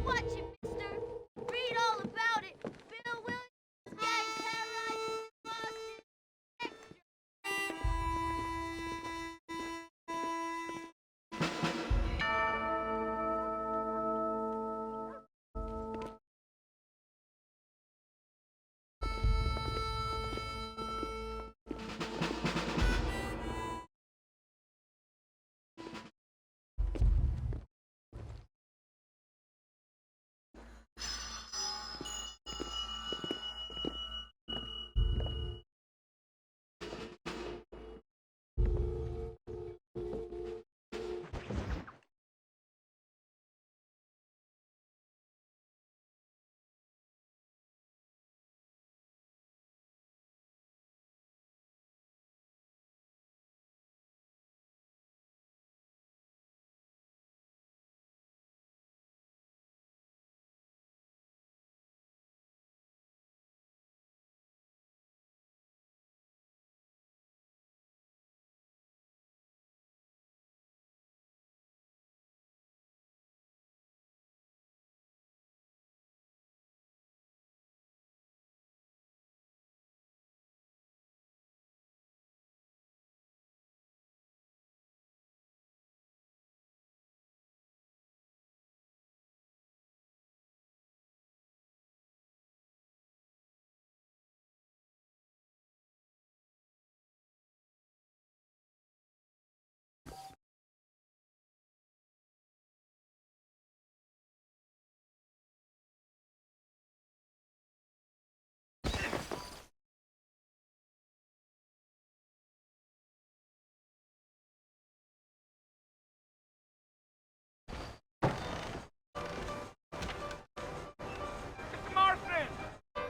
Watch it, mister. Read all about it. Bill Williams gang terrorized Boston.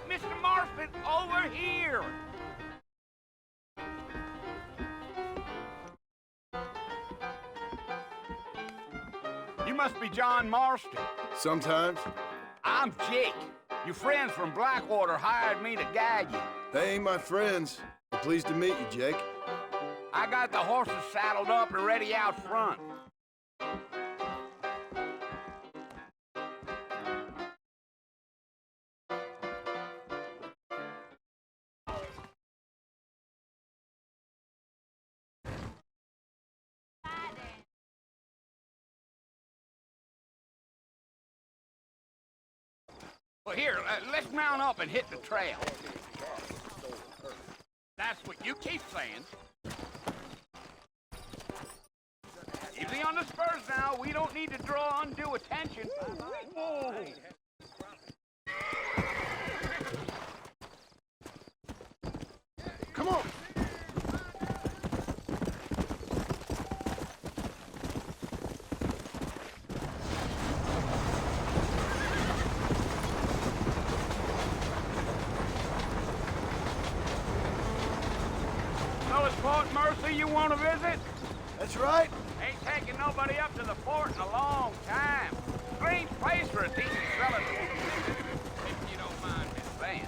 Mr. Marston, over here! You must be John Marston. Sometimes. I'm Jake. Your friends from Blackwater hired me to guide you. They ain't my friends. I'm pleased to meet you, Jake. I got the horses saddled up and ready out front. Well, here, let's mount up and hit the trail. That's what you keep saying. Easy on the spurs now. We don't need to draw undue attention. Whoa. Come on! Fort Mercy you want to visit? That's right. Ain't taking nobody up to the fort in a long time. Strange place for a decent fella to if you don't mind me saying.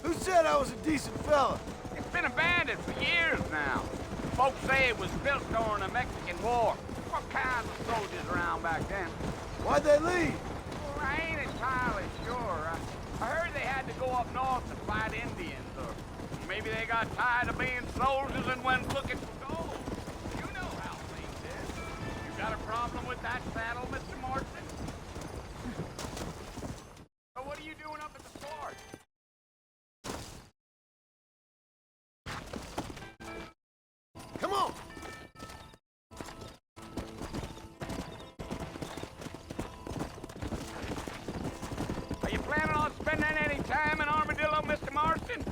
Who said I was a decent fella? It's been abandoned for years now. Folks say it was built during the Mexican War. What kinds of soldiers around back then? Why'd they leave? Well, I ain't entirely sure. I heard they had to go up north to fight Indians, or maybe they got tired of being soldiers and went looking for gold. You know how things is. You got a problem with that saddle, Mr. Marston? So what are you doing up at the fort? Come on! Are you planning on spending any time in Armadillo, Mr. Marston?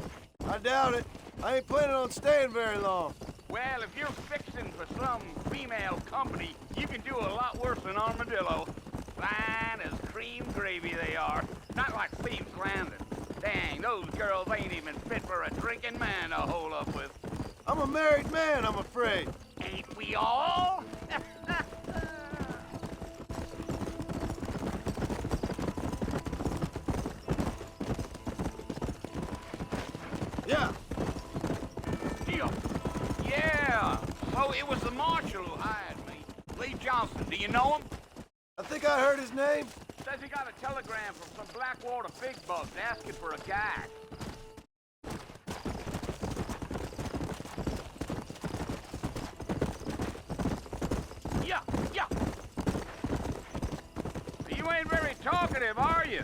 I doubt it. I ain't planning on staying very long. Well, if you're fixing for some female company, you can do a lot worse than Armadillo. Fine as cream gravy they are. Not like Thieves Landing. Dang, those girls ain't even fit for a drinking man to hole up with. I'm a married man, I'm afraid. Ain't we all? Yeah. Deal. Yeah. So it was the marshal who hired me. Lee Johnson. Do you know him? I think I heard his name. Says We got a telegram from some Blackwater big bugs asking for a guide. Yeah, yeah. You ain't very talkative, are you?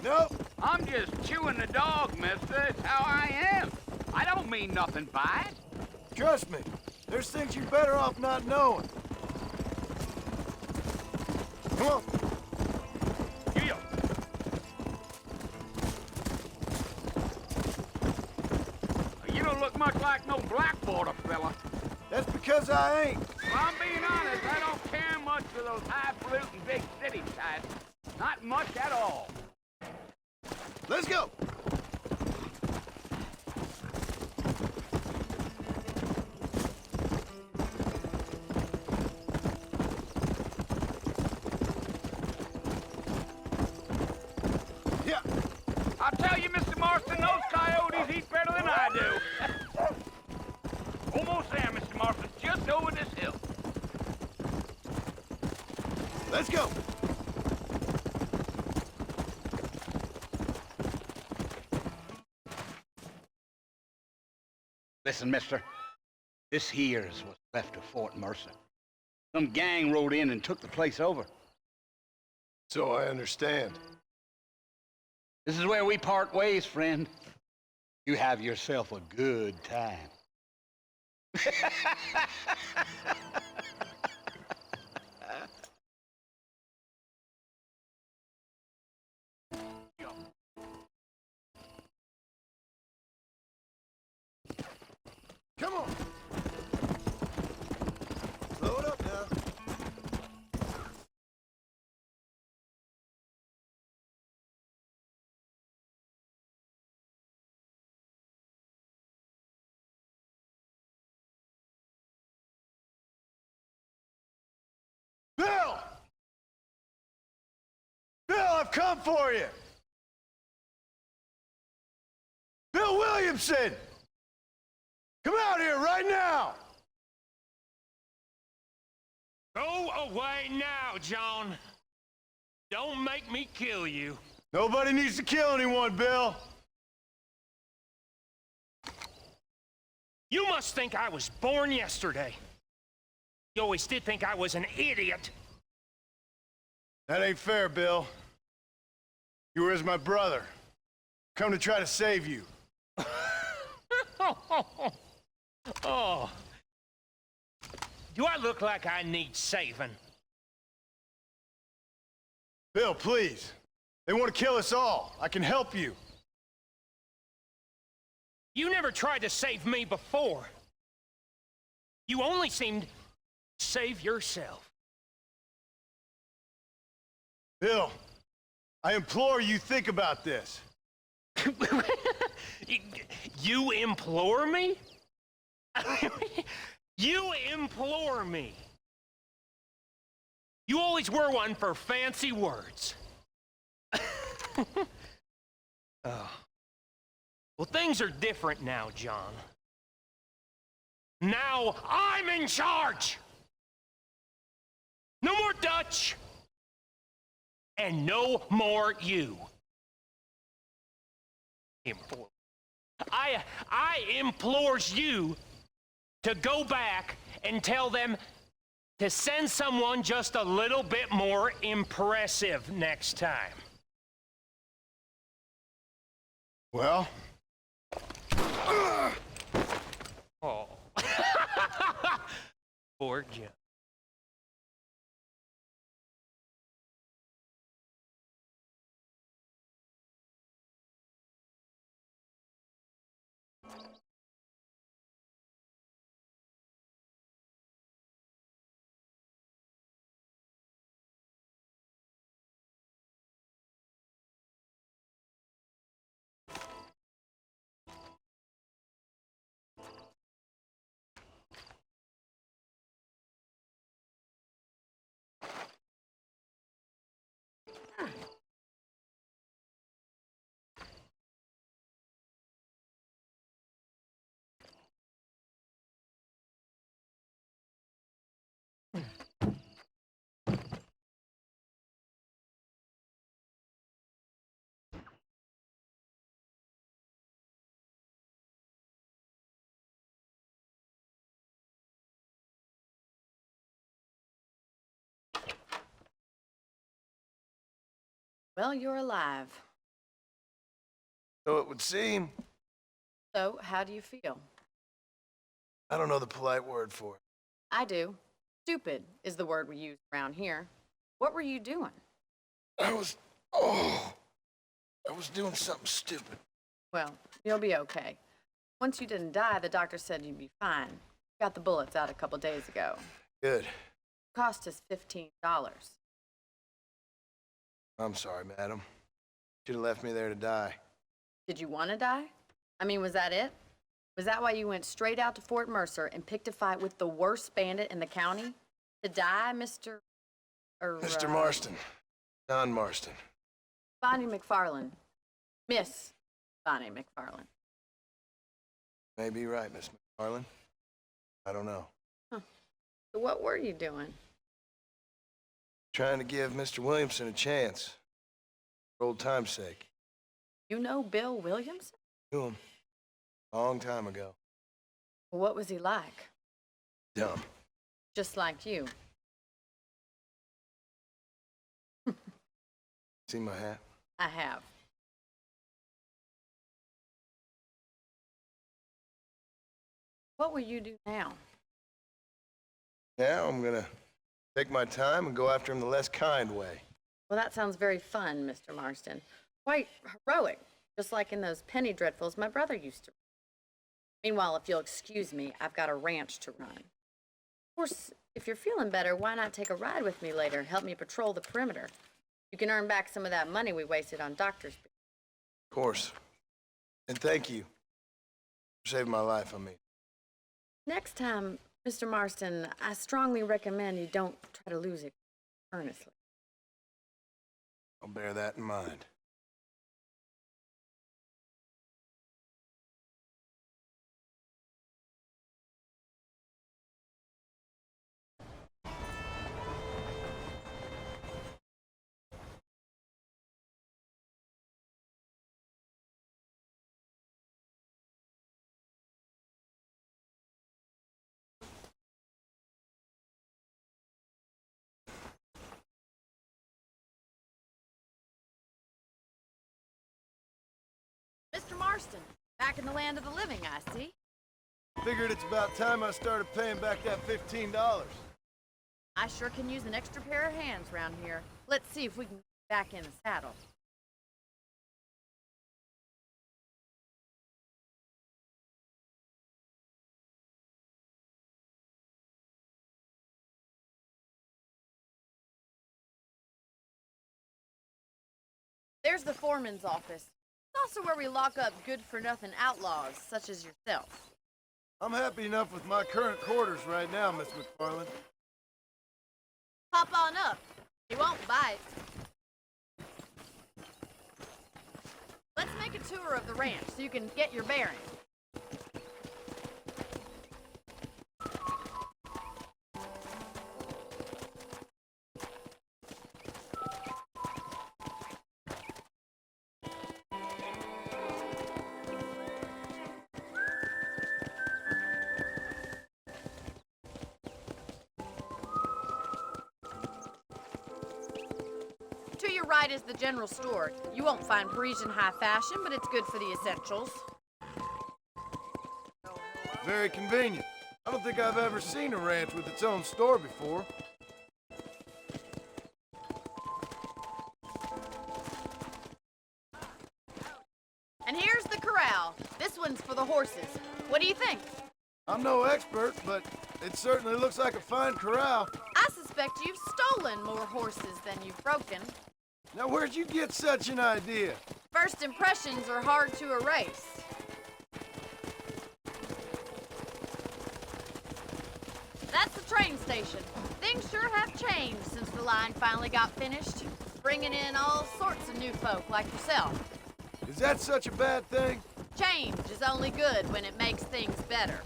Nope. I'm just chewing the dog, mister. It's how I am. I don't mean nothing by it. Trust me. There's things you're better off not knowing. Come on. Yeah. You don't look much like no Blackwater fella. That's because I ain't. If I'm being honest, I don't care much for those highfalutin big city types. Not much at all. Let's go. Yeah. I'll tell you, Mr. Marston, those coyotes eat better than I do. Almost there, Mr. Marston. Just over this hill. Let's go. Listen, mister. This here's what's left of Fort Mercer. Some gang rode in and took the place over. So I understand. This is where we part ways, friend. You have yourself a good time. Come on. Slow it up now. Bill! Bill, I've come for you! Bill Williamson! Come out here right now! Go away now, John. Don't make me kill you. Nobody needs to kill anyone, Bill. You must think I was born yesterday. You always did think I was an idiot. That ain't fair, Bill. You were as my brother. Come to try to save you. Oh. Do I look like I need saving? Bill, please. They want to kill us all. I can help you. You never tried to save me before. You only seemed to save yourself. Bill, I implore you think about this. You implore me? You implore me. You always were one for fancy words. Oh. Well, things are different now, John. Now I'm in charge. No more Dutch. And no more you. I implores you to go back and tell them to send someone just a little bit more impressive next time. Well? Oh. Poor Jim. Well, you're alive. So it would seem. So, how do you feel? I don't know the polite word for it. I do. Stupid is the word we use around here. What were you doing? I was doing something stupid. Well, you'll be okay. Once you didn't die, the doctor said you'd be fine. Got the bullets out a couple days ago. Good. Cost us $15. I'm sorry, madam. Should have left me there to die. Did you want to die? I mean, was that it? Was that why you went straight out to Fort Mercer and picked a fight with the worst bandit in the county? To die, Mr. Mr. Marston. John Marston. Bonnie McFarland. Miss Bonnie McFarland. May be right, Miss McFarland. I don't know. Huh. So what were you doing? Trying to give Mr. Williamson a chance. For old time's sake. You know Bill Williamson? Knew him. Long time ago. What was he like? Dumb. Just like you. See my hat? I have. What will you do now? Now I'm gonna take my time and go after him the less kind way. Well, that sounds very fun, Mr. Marston. Quite heroic, just like in those penny dreadfuls my brother used to run. Meanwhile, if you'll excuse me, I've got a ranch to run. Of course, if you're feeling better, why not take a ride with me later and help me patrol the perimeter? You can earn back some of that money we wasted on doctors. Of course. And thank you for saving my life, I mean. Next time, Mr. Marston, I strongly recommend you don't try to lose it earnestly. I'll bear that in mind. Mr. Marston, back in the land of the living, I see. Figured it's about time I started paying back that $15. I sure can use an extra pair of hands around here. Let's see if we can get back in the saddle. There's the foreman's office. It's also where we lock up good-for-nothing outlaws, such as yourself. I'm happy enough with my current quarters right now, Miss McFarland. Hop on up. He won't bite. Let's make a tour of the ranch so you can get your bearings. To your right is the general store. You won't find Parisian high fashion, but it's good for the essentials. Very convenient. I don't think I've ever seen a ranch with its own store before. And here's the corral. This one's for the horses. What do you think? I'm no expert, but it certainly looks like a fine corral. I suspect you've stolen more horses than you've broken. Now, where'd you get such an idea? First impressions are hard to erase. That's the train station. Things sure have changed since the line finally got finished, bringing in all sorts of new folk like yourself. Is that such a bad thing? Change is only good when it makes things better.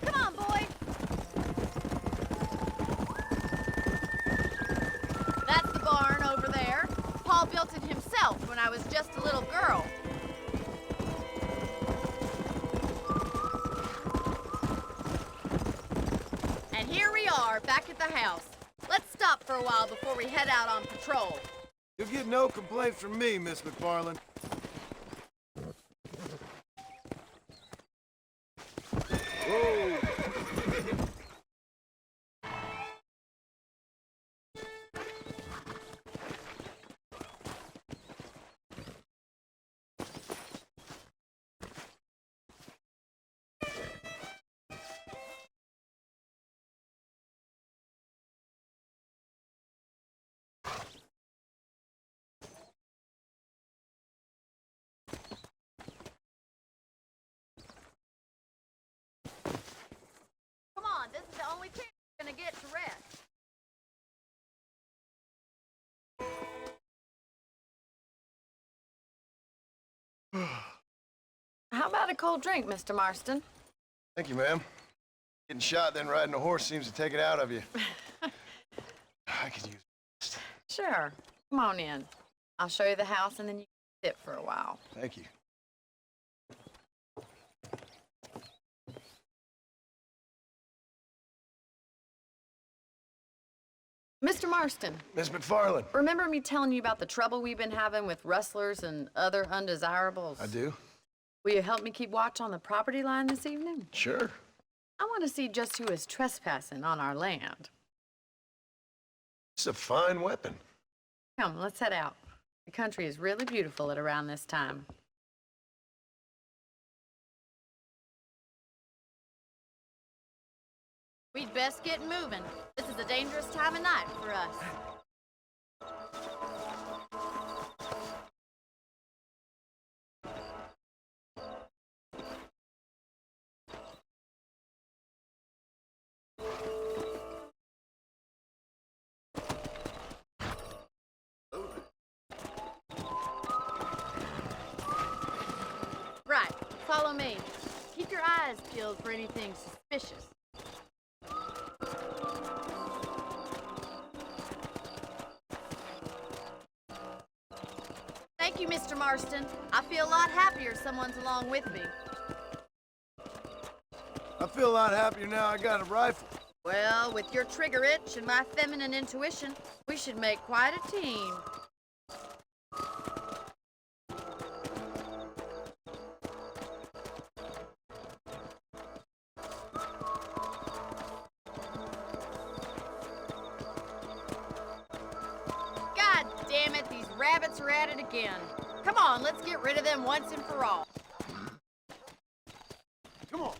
Come on, boy. That's the barn over there. Paul built it himself when I was just a little girl. are, back at the house. Let's stop for a while before we head out on patrol. You'll get no complaints from me, Miss McFarland. Whoa! Come on, this is the only chance we're gonna get to rest. How about a cold drink, Mr. Marston? Thank you, ma'am. Getting shot, then riding a horse seems to take it out of you. I could use it. Sure. Come on in. I'll show you the house and then you can sit for a while. Thank you. Mr. Marston, Miss McFarland. remember me telling you about the trouble we've been having with rustlers and other undesirables? I do? Will you help me keep watch on the property line this evening? Sure. I want to see just who is trespassing on our land. It's a fine weapon. Come, let's head out. The country is really beautiful at around this time. We'd best get moving. This is a dangerous time of night for us. Right, follow me. Keep your eyes peeled for anything suspicious. Thank you, Mr. Marston. I feel a lot happier someone's along with me. I feel a lot happier now I got a rifle. Well, with your trigger itch and my feminine intuition, we should make quite a team. God damn it, these rabbits are at it again. Come on, let's get rid of them once and for all. Come on.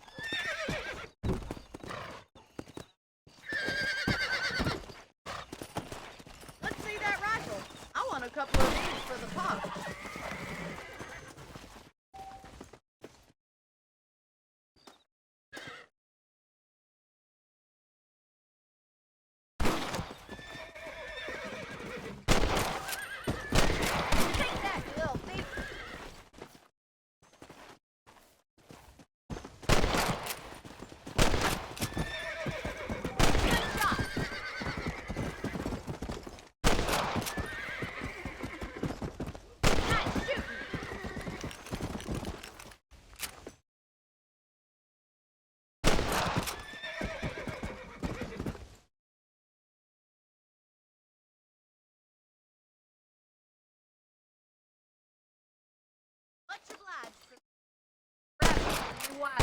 Let's see that rifle. I want a couple of these for the pop. Take that, you little thief. Good shot. Nice shooting. Much obliged for rabbits and wild.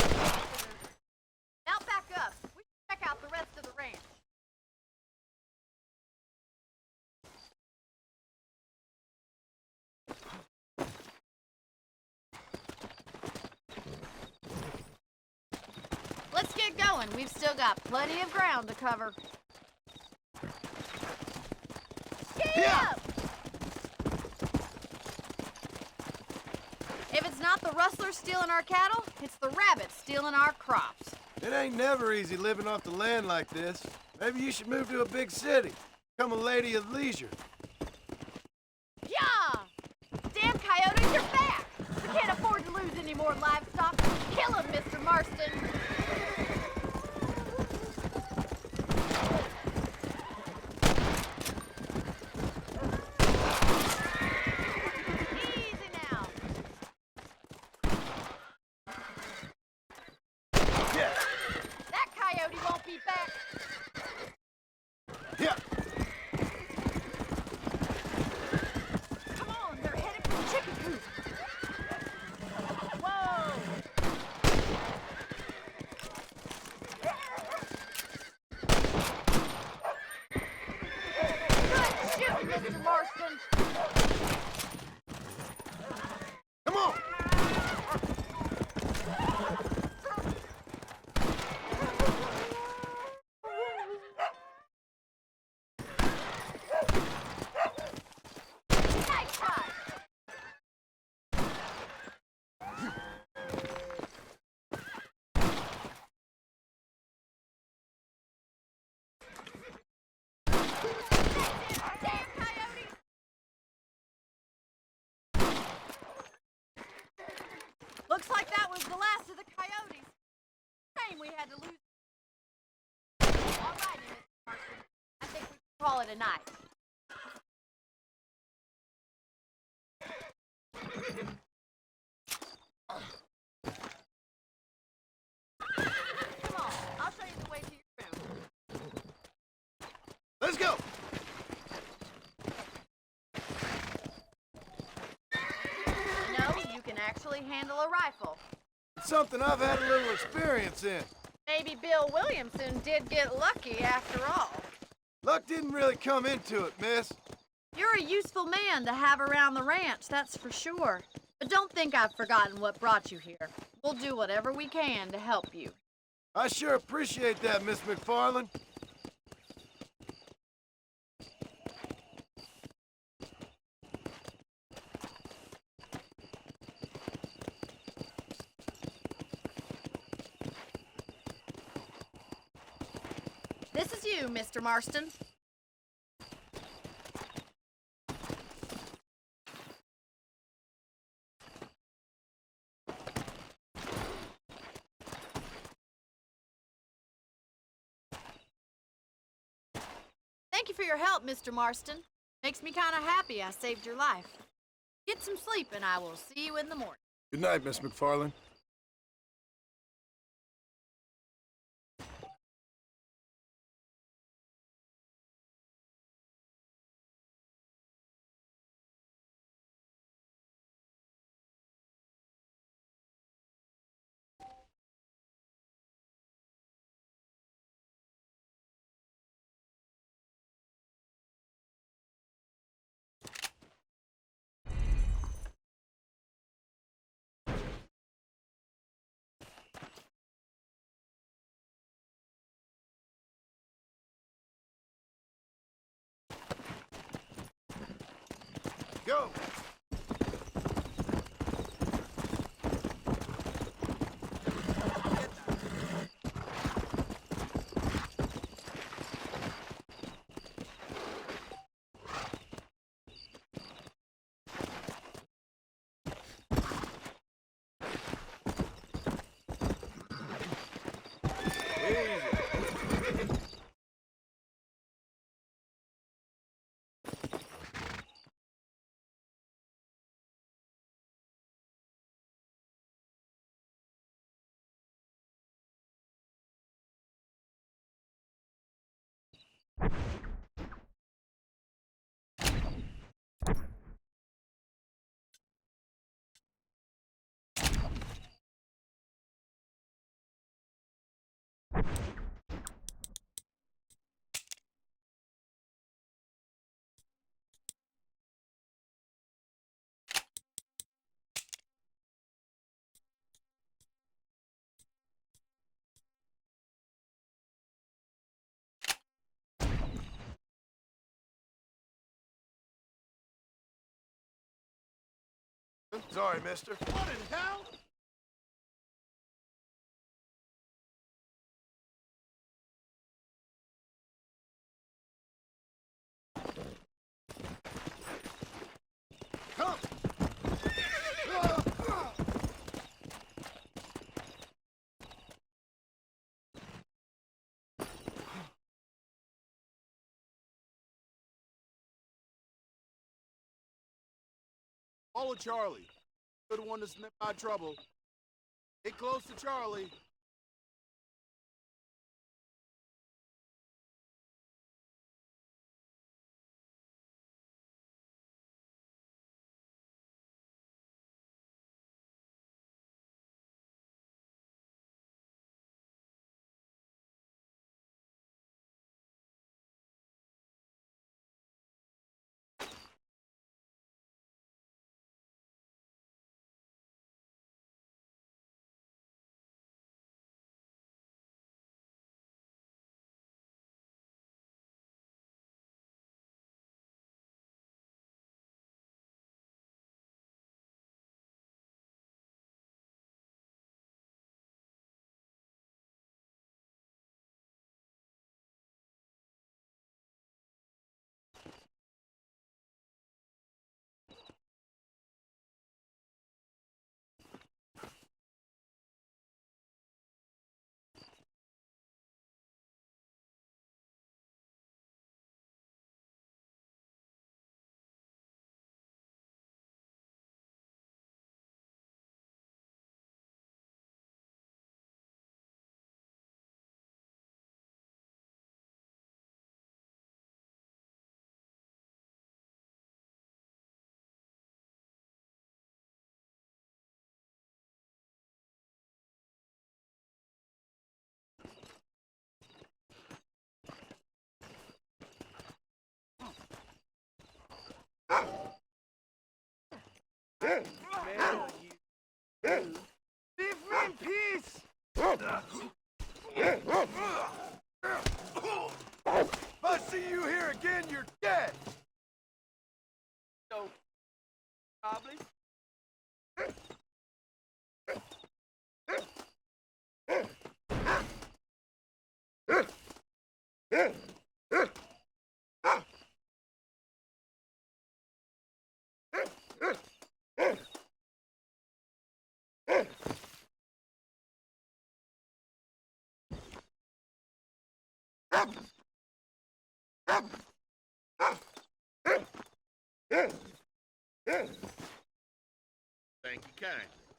Now back up. We should check out the rest of the ranch. Let's get going. We've still got plenty of ground to cover. Get up! If it's not the rustlers stealing our cattle, it's the rabbits stealing our crops. It ain't never easy living off the land like this. Maybe you should move to a big city. Become a lady of leisure. Yeah! Damn coyotes, you're back! We can't afford to lose any more livestock. Kill them, Mr. Marston! Easy now. Yeah. That coyote won't be back. man. Come on! Nice shot. Damn coyotes! Looks like that was the last of the coyotes. Shame we had to lose. All right, Mr. Marston. I think we can call it a night. Come on, I'll show you the way to your room. Let's go! You know, you can actually handle a rifle. It's something I've had a little experience in. Maybe Bill Williamson did get lucky after all. Luck didn't really come into it, miss. You're a useful man to have around the ranch, that's for sure. But don't think I've forgotten what brought you here. We'll do whatever we can to help you. I sure appreciate that, Miss McFarland. This is you, Mr. Marston. Thank you for your help, Mr. Marston. Makes me kind of happy I saved your life. Get some sleep and I will see you in the morning. Good night, Miss McFarland. Go! Sorry, mister. What in hell? Come! Follow Charlie. Good one to snip out trouble. Get close to Charlie. Leave me in peace! If I see you here again, you're dead! So, probably. Thank you kindly.